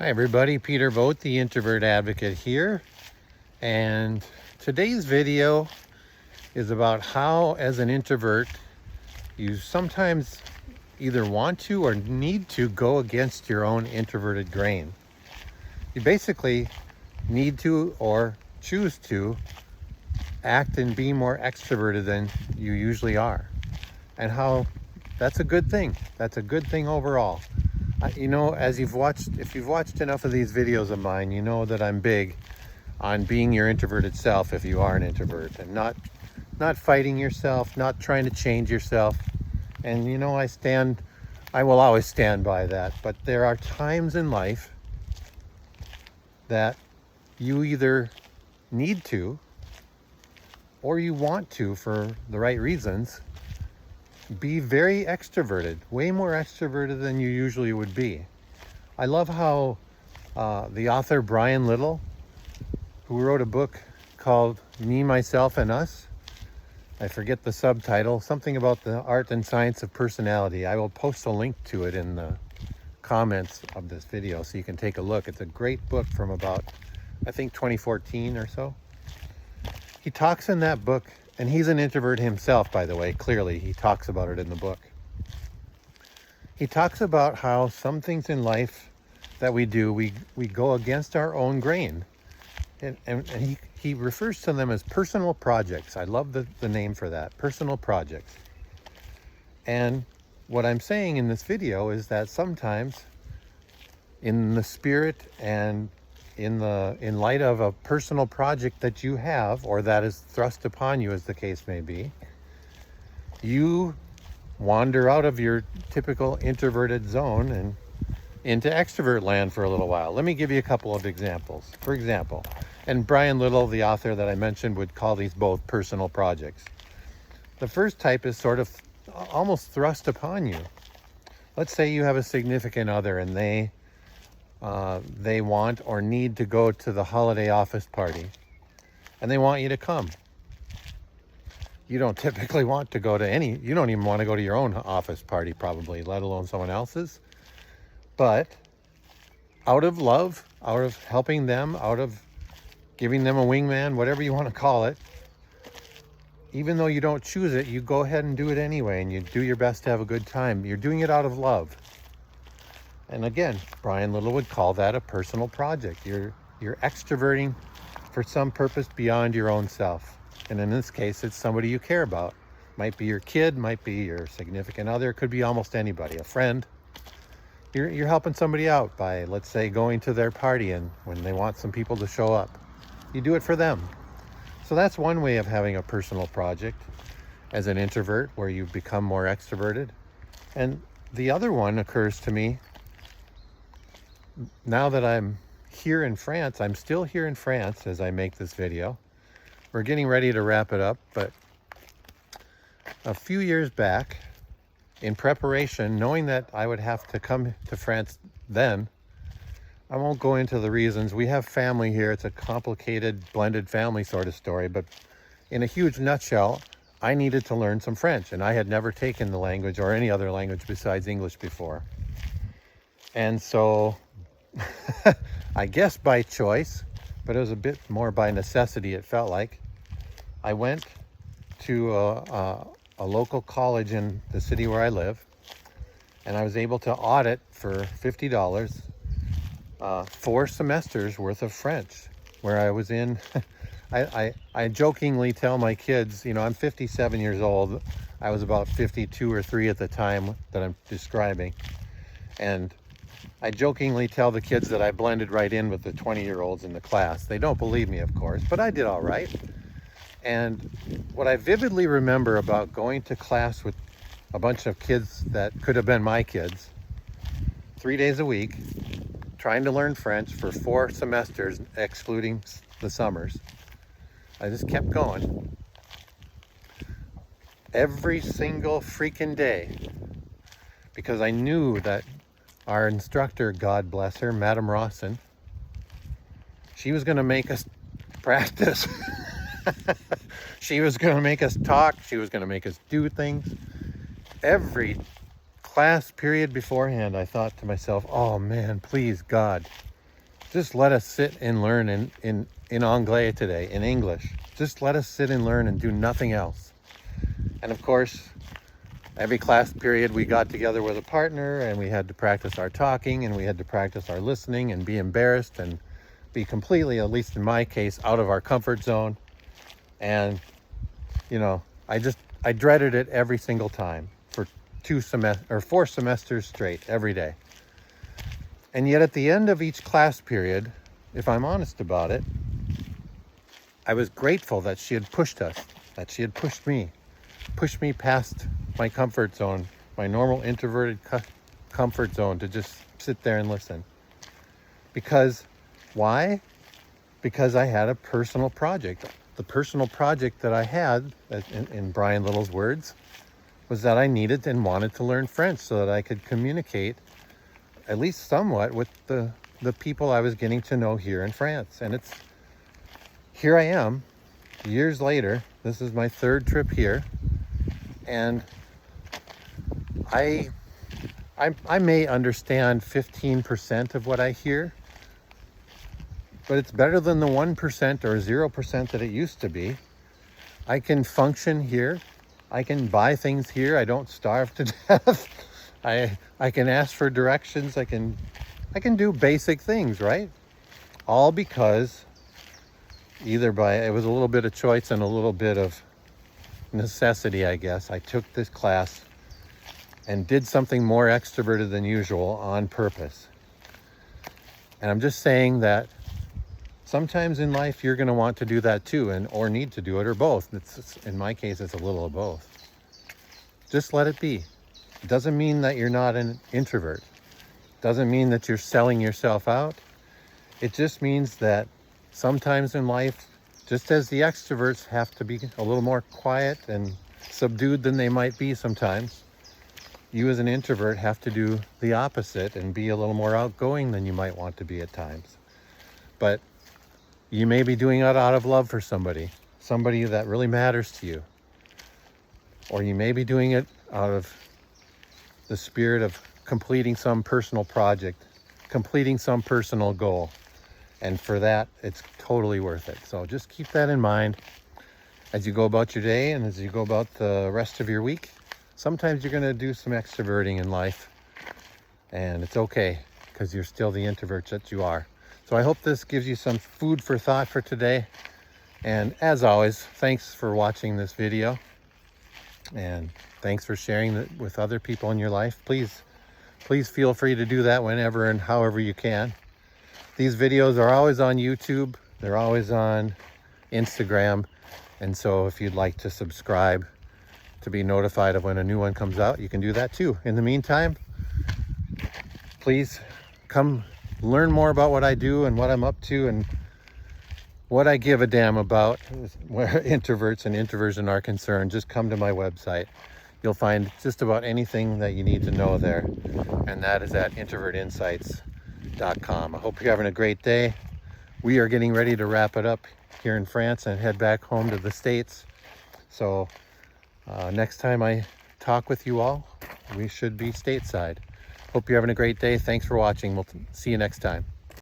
Hi everybody, Peter Vogt, the Introvert Advocate here. And today's video is about how, as an introvert, you sometimes either want to or need to go against your own introverted grain. You basically need to or choose to act and be more extroverted than you usually are. And how that's a good thing. That's a good thing overall. You know, if you've watched enough of these videos of mine, you know that I'm big on being your introverted self if you are an introvert, and not fighting yourself, not trying to change yourself. And you know, I will always stand by that. But there are times in life that you either need to or you want to, for the right reasons, be very extroverted, way more extroverted than you usually would be. I love how the author Brian Little, who wrote a book called Me, Myself, and Us, I forget the subtitle, something about the art and science of personality. I will post a link to it in the comments of this video so you can take a look. It's a great book from about, I think, 2014 or so. He talks in that book, and he's an introvert himself, by the way, clearly. He talks about it in the book. He talks about how some things in life that we do, we go against our own grain. And he refers to them as personal projects. I love the name for that, personal projects. And what I'm saying in this video is that sometimes, in the spirit and in light of a personal project that you have, or that is thrust upon you, as the case may be, you wander out of your typical introverted zone and into extrovert land for a little while. Let me give you a couple of examples. For example, and Brian Little, the author that I mentioned, would call these both personal projects. The first type is sort of almost thrust upon you. Let's say you have a significant other and they want or need to go to the holiday office party, and they want you to come. You don't typically want to go to you don't even want to go to your own office party probably, let alone someone else's. But out of love, out of helping them, out of giving them a wingman, whatever you want to call it, even though you don't choose it, you go ahead and do it anyway, and you do your best to have a good time. You're doing it out of love. And again, Brian Little would call that a personal project. You're extroverting for some purpose beyond your own self. And in this case, it's somebody you care about. Might be your kid, might be your significant other, could be almost anybody, a friend. You're helping somebody out by, let's say, going to their party, and when they want some people to show up, you do it for them. So that's one way of having a personal project as an introvert, where you become more extroverted. And the other one occurs to me now that I'm here in France. I'm still here in France as I make this video. We're getting ready to wrap it up, but a few years back, in preparation, knowing that I would have to come to France then, I won't go into the reasons. We have family here. It's a complicated, blended family sort of story, but in a huge nutshell, I needed to learn some French, and I had never taken the language or any other language besides English before. And so, I guess by choice, but it was a bit more by necessity, it felt like, I went to a local college in the city where I live, and I was able to audit for $50 4 semesters worth of French, where I was in. I jokingly tell my kids, you know, I'm 57 years old. I was about 52 or 3 at the time that I'm describing, and I jokingly tell the kids that I blended right in with the 20-year-olds in the class. They don't believe me, of course, but I did all right. And what I vividly remember about going to class with a bunch of kids that could have been my kids, 3 days a week, trying to learn French for 4 semesters, excluding the summers. I just kept going. Every single freaking day, because I knew that our instructor, God bless her, Madame Rawson, she was going to make us practice. She was going to make us talk. She was going to make us do things. Every class period beforehand, I thought to myself, oh man, please God, Just let us sit and learn in Anglais today, in English. Just let us sit and learn and do nothing else. And of course, every class period we got together with a partner and we had to practice our talking and we had to practice our listening and be embarrassed and be completely, at least in my case, out of our comfort zone. And, you know, I dreaded it every single time for 4 semesters straight, every day. And yet at the end of each class period, if I'm honest about it, I was grateful that she had pushed us, that she had pushed me past my comfort zone, my normal introverted comfort zone, to just sit there and listen. Because, why? Because I had a personal project. The personal project that I had, in Brian Little's words, was that I needed and wanted to learn French so that I could communicate at least somewhat with the people I was getting to know here in France. And here I am, years later. This is my 3rd trip here, and I may understand 15% of what I hear, but it's better than the 1% or 0% that it used to be. I can function here. I can buy things here. I don't starve to death. I can ask for directions. I can do basic things, right? All because it was a little bit of choice and a little bit of necessity, I guess. I took this class and did something more extroverted than usual on purpose. And I'm just saying that sometimes in life you're going to want to do that too, or need to do it, or both. In my case, it's a little of both. Just let it be. It doesn't mean that you're not an introvert. Doesn't mean that you're selling yourself out. It just means that sometimes in life, just as the extroverts have to be a little more quiet and subdued than they might be sometimes, you as an introvert have to do the opposite and be a little more outgoing than you might want to be at times. But you may be doing it out of love for somebody that really matters to you. Or you may be doing it out of the spirit of completing some personal project, completing some personal goal. And for that, it's totally worth it. So just keep that in mind as you go about your day and as you go about the rest of your week. Sometimes you're going to do some extroverting in life, and it's okay, because you're still the introvert that you are. So I hope this gives you some food for thought for today. And as always, thanks for watching this video. And thanks for sharing it with other people in your life. Please feel free to do that whenever and however you can. These videos are always on YouTube. They're always on Instagram. And so if you'd like to subscribe to be notified of when a new one comes out, you can do that too. In the meantime, please come learn more about what I do and what I'm up to and what I give a damn about where introverts and introversion are concerned. Just come to my website. You'll find just about anything that you need to know there. And that is at introvertinsights.com. I hope you're having a great day. We are getting ready to wrap it up here in France and head back home to the States. So next time I talk with you all, we should be stateside. Hope you're having a great day. Thanks for watching. We'll see you next time.